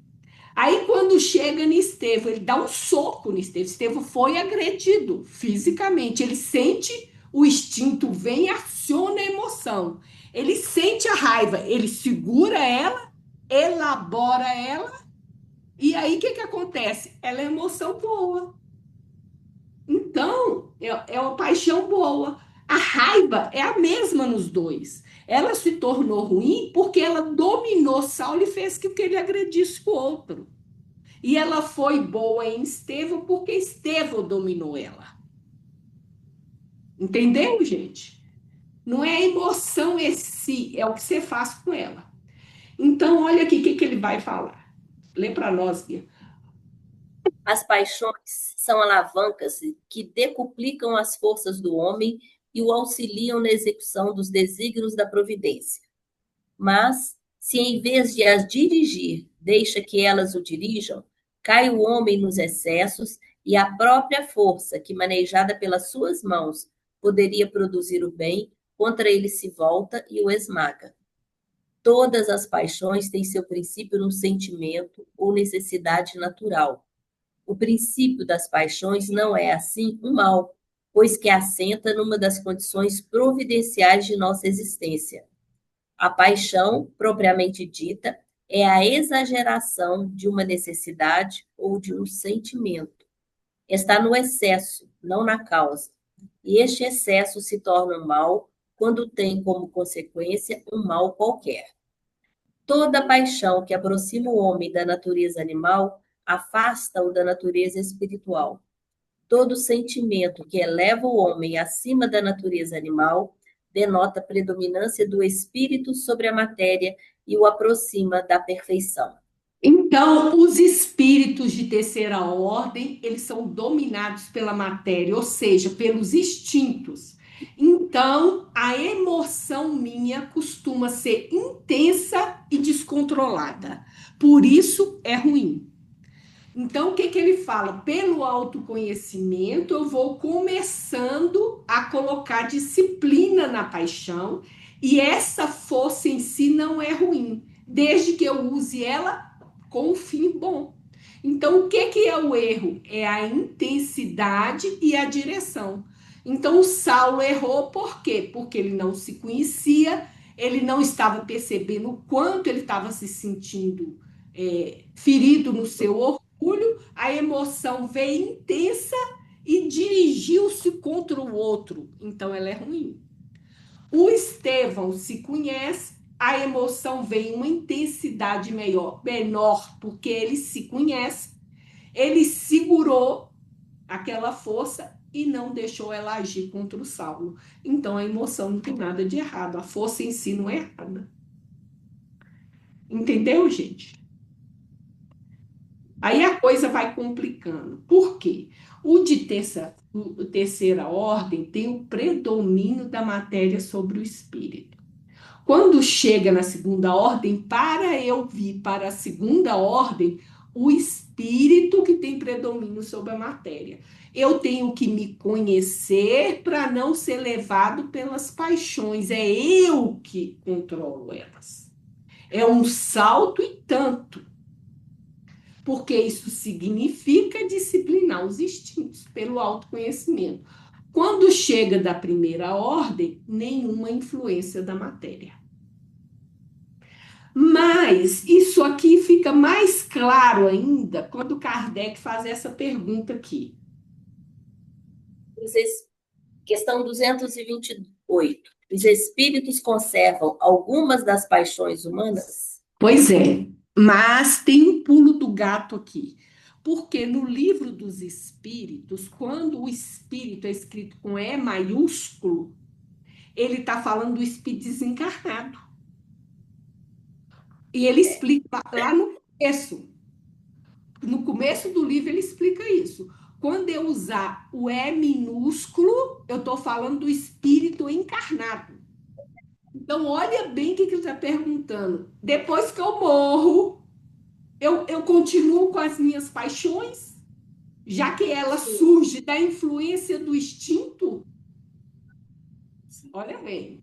Aí, quando chega no Estevão, ele dá um soco no Estevão. Estevão foi agredido fisicamente. Ele sente o instinto, vem e aciona a emoção. Ele sente a raiva, ele segura ela, elabora ela, e aí o que acontece? Ela é emoção boa. Então, é uma paixão boa. A raiva é a mesma nos dois. Ela se tornou ruim porque ela dominou Saulo e fez com que ele agredisse o outro. E ela foi boa em Estevão porque Estevão dominou ela. Entendeu, gente? Não é a emoção em si, é o que você faz com ela. Então, olha aqui o que ele vai falar. Lê para nós, Bia. As paixões são alavancas que decuplicam as forças do homem e o auxiliam na execução dos desígnios da providência. Mas, se em vez de as dirigir, deixa que elas o dirijam, cai o homem nos excessos e a própria força, que manejada pelas suas mãos poderia produzir o bem, contra ele se volta e o esmaga. Todas as paixões têm seu princípio no sentimento ou necessidade natural. O princípio das paixões não é, assim, um mal, pois que assenta numa das condições providenciais de nossa existência. A paixão, propriamente dita, é a exageração de uma necessidade ou de um sentimento. Está no excesso, não na causa. E este excesso se torna um mal quando tem como consequência um mal qualquer. Toda paixão que aproxima o homem da natureza animal afasta-o da natureza espiritual. Todo sentimento que eleva o homem acima da natureza animal denota a predominância do espírito sobre a matéria e o aproxima da perfeição. Então, os espíritos de terceira ordem, eles são dominados pela matéria, ou seja, pelos instintos. Então, a emoção minha costuma ser intensa e descontrolada. Por isso é ruim. Então, o que ele fala? Pelo autoconhecimento, eu vou começando a colocar disciplina na paixão, e essa força em si não é ruim, desde que eu use ela com um fim bom. Então, o que é o erro? É a intensidade e a direção. Então, o Saulo errou por quê? Porque ele não se conhecia, ele não estava percebendo o quanto ele estava se sentindo ferido no seu orgulho, a emoção veio intensa e dirigiu-se contra o outro. Então, ela é ruim. O Estevão se conhece, a emoção vem em uma intensidade menor, porque ele se conhece, ele segurou aquela força e não deixou ela agir contra o Saulo. Então, a emoção não tem nada de errado, a força em si não é errada. Entendeu, gente? Aí a coisa vai complicando. Por quê? O de terceira ordem tem o predomínio da matéria sobre o espírito. Quando chega na segunda ordem, para eu vir para a segunda ordem, o espírito que tem predomínio sobre a matéria. Eu tenho que me conhecer para não ser levado pelas paixões. É eu que controlo elas. É um salto e tanto. Porque isso significa disciplinar os instintos pelo autoconhecimento. Quando chega da primeira ordem, nenhuma influência da matéria. Mas isso aqui fica mais claro ainda quando Kardec faz essa pergunta aqui. Questão 228. Os espíritos conservam algumas das paixões humanas? Pois é, mas tem um pulo do gato aqui. Porque no livro dos espíritos, quando o espírito é escrito com E maiúsculo, ele está falando do espírito desencarnado. E ele explica lá no começo. No começo do livro ele explica isso. Quando eu usar o E minúsculo, eu estou falando do espírito encarnado. Então, olha bem o que ele está perguntando. Depois que eu morro, eu continuo com as minhas paixões, já que ela surge da influência do instinto? Olha bem.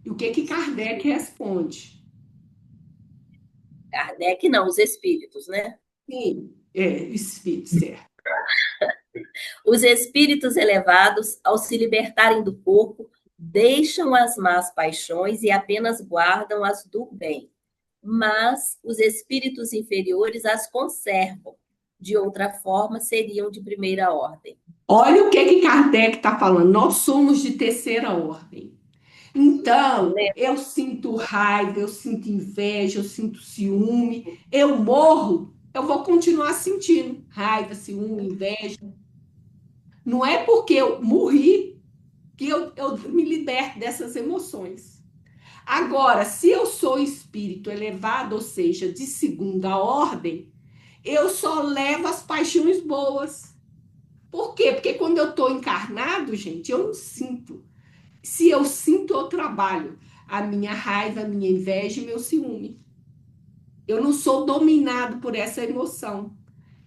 E o que que Kardec responde? Kardec não, os espíritos, né? Sim, espírito, certo. Os espíritos elevados, ao se libertarem do corpo, deixam as más paixões e apenas guardam as do bem. Mas os espíritos inferiores as conservam. De outra forma, seriam de primeira ordem. Olha o que que Kardec está falando. Nós somos de terceira ordem. Então, eu sinto raiva, eu sinto inveja, eu sinto ciúme, eu morro, eu vou continuar sentindo raiva, ciúme, inveja. Não é porque eu morri que eu me liberto dessas emoções. Agora, se eu sou espírito elevado, ou seja, de segunda ordem, eu só levo as paixões boas. Por quê? Porque quando eu estou encarnado, gente, eu não sinto. Se eu sinto, eu trabalho a minha raiva, a minha inveja e meu ciúme. Eu não sou dominado por essa emoção.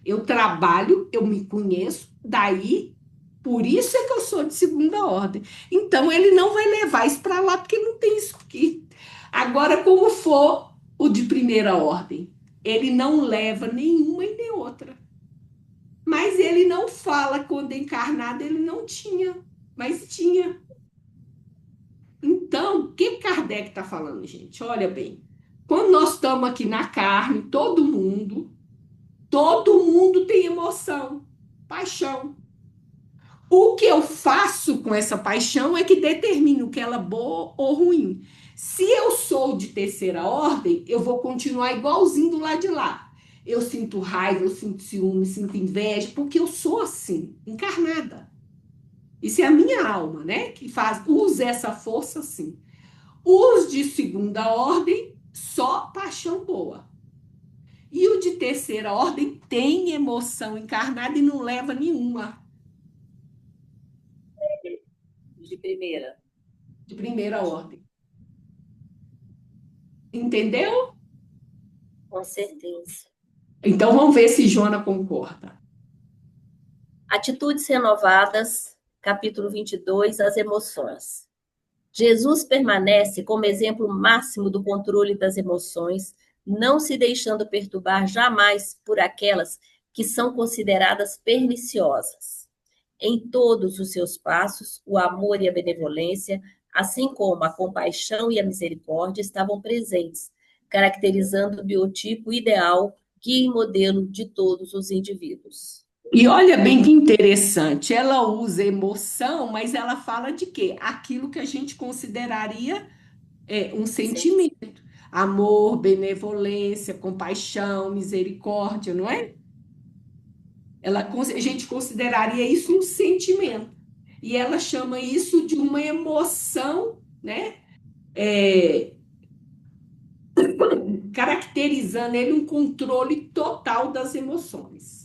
Eu trabalho, eu me conheço, daí, por isso é que eu sou de segunda ordem. Então, ele não vai levar isso para lá, porque não tem isso aqui. Agora, como for o de primeira ordem, ele não leva nenhuma e nem outra. Mas ele não fala quando encarnado ele não tinha, mas tinha. Então, o que Kardec está falando, gente? Olha bem, quando nós estamos aqui na carne, todo mundo tem emoção, paixão. O que eu faço com essa paixão é que determina o que ela é boa ou ruim. Se eu sou de terceira ordem, eu vou continuar igualzinho do lado de lá. Eu sinto raiva, eu sinto ciúme, sinto inveja, porque eu sou assim, encarnada. Isso é a minha alma, né? Que usa essa força assim. Os de segunda ordem, só paixão boa. E o de terceira ordem tem emoção encarnada e não leva nenhuma. De primeira. De primeira ordem. Entendeu? Com certeza. Então vamos ver se Jona concorda. Atitudes renovadas, capítulo 22, as emoções. Jesus permanece como exemplo máximo do controle das emoções, não se deixando perturbar jamais por aquelas que são consideradas perniciosas. Em todos os seus passos, o amor e a benevolência, assim como a compaixão e a misericórdia, estavam presentes, caracterizando o biotipo ideal, guia e modelo de todos os indivíduos. E olha bem que interessante, ela usa emoção, mas ela fala de quê? Aquilo que a gente consideraria um sentimento. Amor, benevolência, compaixão, misericórdia, não é? A gente consideraria isso um sentimento. E ela chama isso de uma emoção, né? Caracterizando ele um controle total das emoções.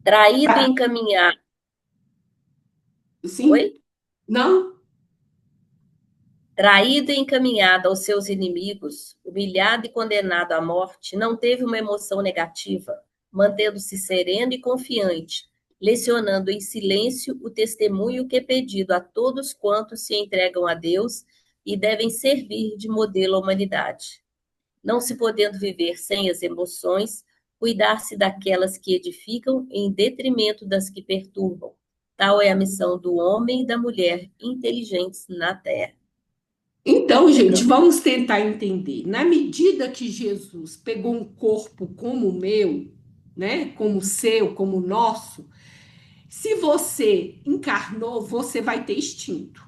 Traído e encaminhado. Sim? Oi? Não? Traído e encaminhado aos seus inimigos, humilhado e condenado à morte, não teve uma emoção negativa, mantendo-se sereno e confiante, lecionando em silêncio o testemunho que é pedido a todos quantos se entregam a Deus e devem servir de modelo à humanidade. Não se podendo viver sem as emoções, cuidar-se daquelas que edificam em detrimento das que perturbam. Tal é a missão do homem e da mulher inteligentes na Terra. Então, gente, vamos tentar entender. Na medida que Jesus pegou um corpo como o meu, né, como o seu, como o nosso, se você encarnou, você vai ter instinto.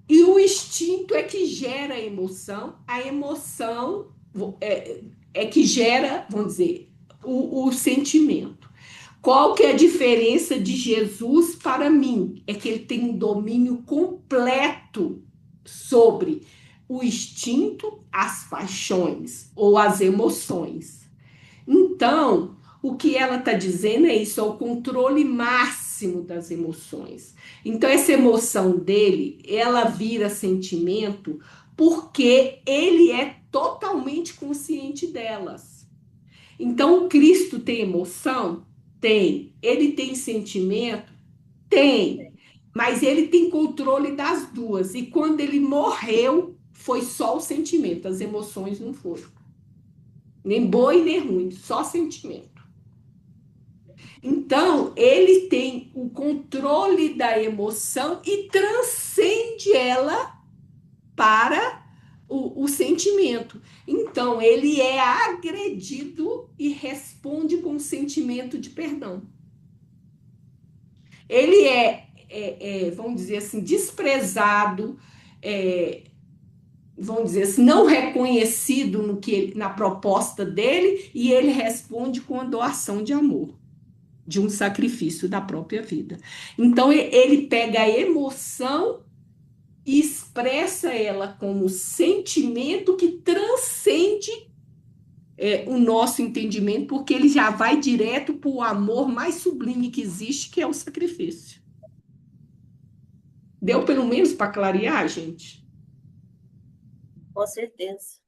E o instinto é que gera a emoção é que gera, vamos dizer, o sentimento. Qual que é a diferença de Jesus para mim? É que ele tem um domínio completo sobre o instinto, as paixões ou as emoções. Então, o que ela está dizendo é isso, é o controle máximo das emoções. Então, essa emoção dele, ela vira sentimento porque ele é totalmente consciente delas. Então, o Cristo tem emoção? Tem. Ele tem sentimento? Tem. Mas ele tem controle das duas. E quando ele morreu, foi só o sentimento, as emoções não foram. Nem boa e nem ruim, só sentimento. Então, ele tem o controle da emoção e transcende ela para o sentimento. Então, ele é agredido e responde com um sentimento de perdão. Ele vamos dizer assim, desprezado, é, vamos dizer assim, não reconhecido no que na proposta dele, e ele responde com a doação de amor, de um sacrifício da própria vida. Então, ele pega a emoção e expressa ela como sentimento que transcende o nosso entendimento, porque ele já vai direto para o amor mais sublime que existe, que é o sacrifício. Deu pelo menos para clarear, gente? Com certeza.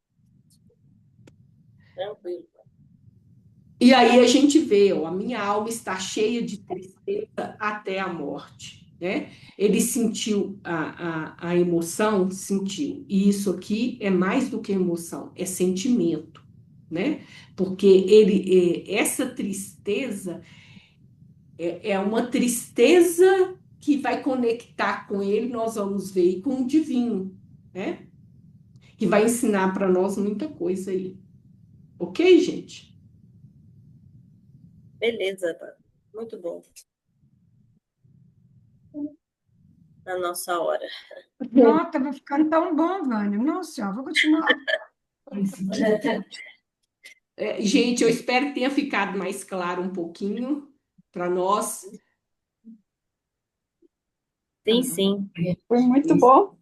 Tranquilo. E aí a gente vê, ó, a minha alma está cheia de tristeza até a morte, né? Ele sentiu a emoção, sentiu. E isso aqui é mais do que emoção, é sentimento, né? Porque essa tristeza é uma tristeza que vai conectar com ele, nós vamos ver, e com o divino, né? Que vai ensinar para nós muita coisa aí. Ok, gente? Beleza, muito bom. Na nossa hora. Nossa, vai ficando tão bom, Vânia. Nossa senhora, vou continuar. Gente, eu espero que tenha ficado mais claro um pouquinho para nós. Sim, sim. Foi muito bom.